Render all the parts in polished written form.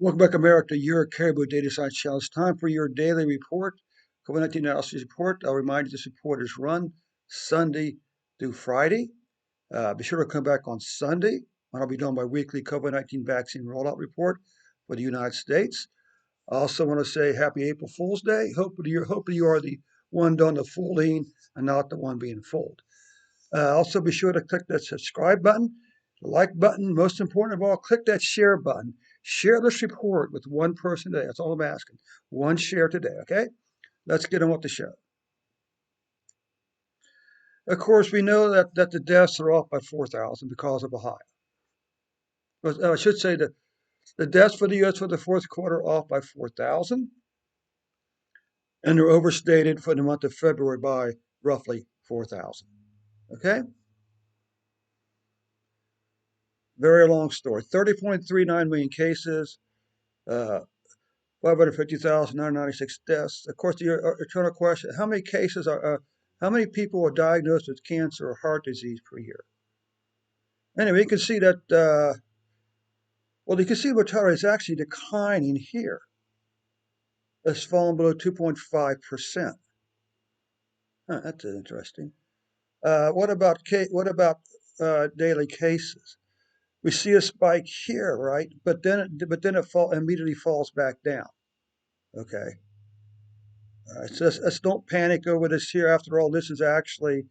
Welcome back, America, to your Caribou Data Science Channel. It's time for your daily report, COVID-19 analysis report. I'll remind you this report is run Sunday through Friday. Be sure to come back on Sunday when I'll be doing my weekly COVID-19 vaccine rollout report for the United States. I also want to say Happy April Fool's Day. Hopefully you are the one doing the fooling and not the one being fooled. Also, be sure to click that subscribe button, the like button. Most important of all, click that share button. Share this report with one person today. That's all I'm asking. One share today, okay? Let's get on with the show. Of course, we know that the deaths are off by 4,000 because of Ohio. But, I should say that the deaths for the U.S. for the fourth quarter are off by 4,000, and they're overstated for the month of February by roughly 4,000. Okay? Very long story. 30.39 million cases, 550,996 deaths. Of course, the eternal question: how many cases how many people are diagnosed with cancer or heart disease per year? Anyway, you can see that. You can see mortality is actually declining here. It's fallen below 2.5%. That's interesting. What about daily cases? We see a spike here, right? But then it immediately falls back down. Okay. All right. So let's don't panic over this here. After all, this is actually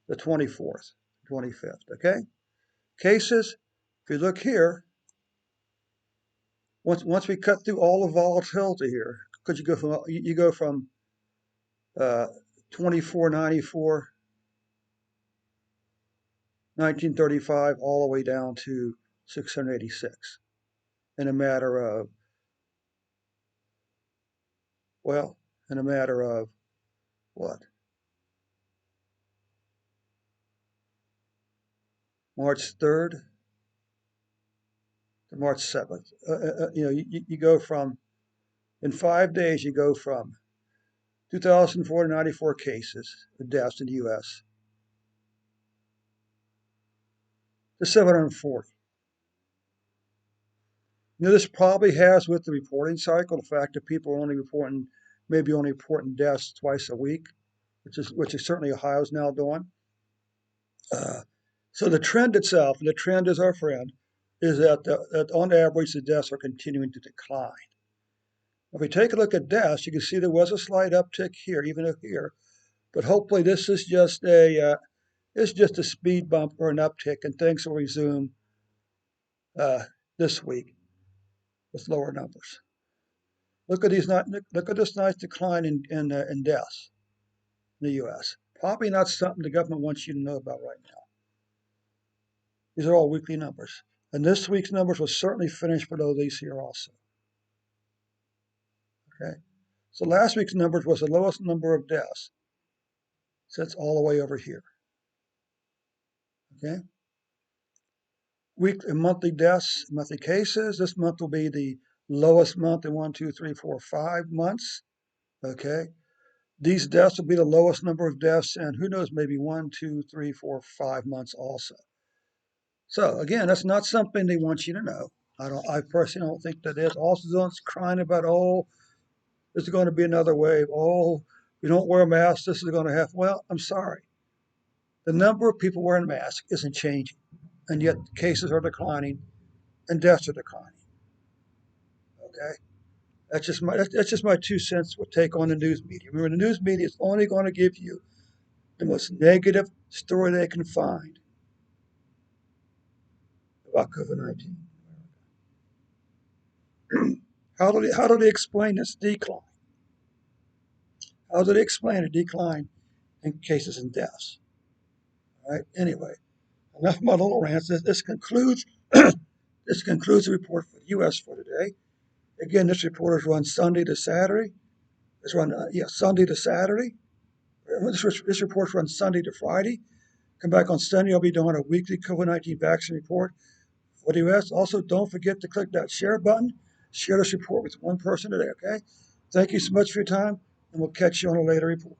the 24th, 25th. Okay. Cases. If you look here, once we cut through all the volatility here, because you go from 2494, 1935, all the way down to 686 in a matter of in a matter of what? March 3rd to March 7th. You go from, in 5 days, you go from 2,494 cases of deaths in the U.S. to 740. This probably has with the reporting cycle, the fact that people are only reporting deaths twice a week, which is certainly Ohio's now doing. So the trend itself, and the trend is our friend, is that on average the deaths are continuing to decline. If we take a look at deaths, you can see there was a slight uptick here, even here, but hopefully this is just a speed bump or an uptick, and things will resume this week with lower numbers. Look at this nice decline in deaths in the U.S. Probably not something the government wants you to know about right now. These are all weekly numbers, and this week's numbers will certainly finish below these here also. Okay, so last week's numbers was the lowest number of deaths. So it's all the way over here. Okay. Weekly monthly deaths, monthly cases. This month will be the lowest month in 1, 2, 3, 4, 5 months. Okay. These deaths will be the lowest number of deaths in, who knows, maybe 1, 2, 3, 4, 5 months also. So again, that's not something they want you to know. I personally don't think that is. Also, don't crying about, this is going to be another wave. You don't wear a mask, this is going to happen. Well, I'm sorry. The number of people wearing masks isn't changing, and yet cases are declining and deaths are declining. Okay, that's just my 2 cents take on the news media. Remember, the news media is only going to give you the most negative story they can find about COVID-19. How do they explain this decline? How do they explain a decline in cases and deaths? All right. Anyway, enough of my little rants. This concludes this concludes the report for the U.S. for today. Again, this report is run Sunday to Saturday. It's run Sunday to Saturday. This report runs Sunday to Friday. Come back on Sunday. I'll be doing a weekly COVID-19 vaccine report for the U.S. Also, don't forget to click that share button. Share this report with one person today, okay? Thank you so much for your time, and we'll catch you on a later report.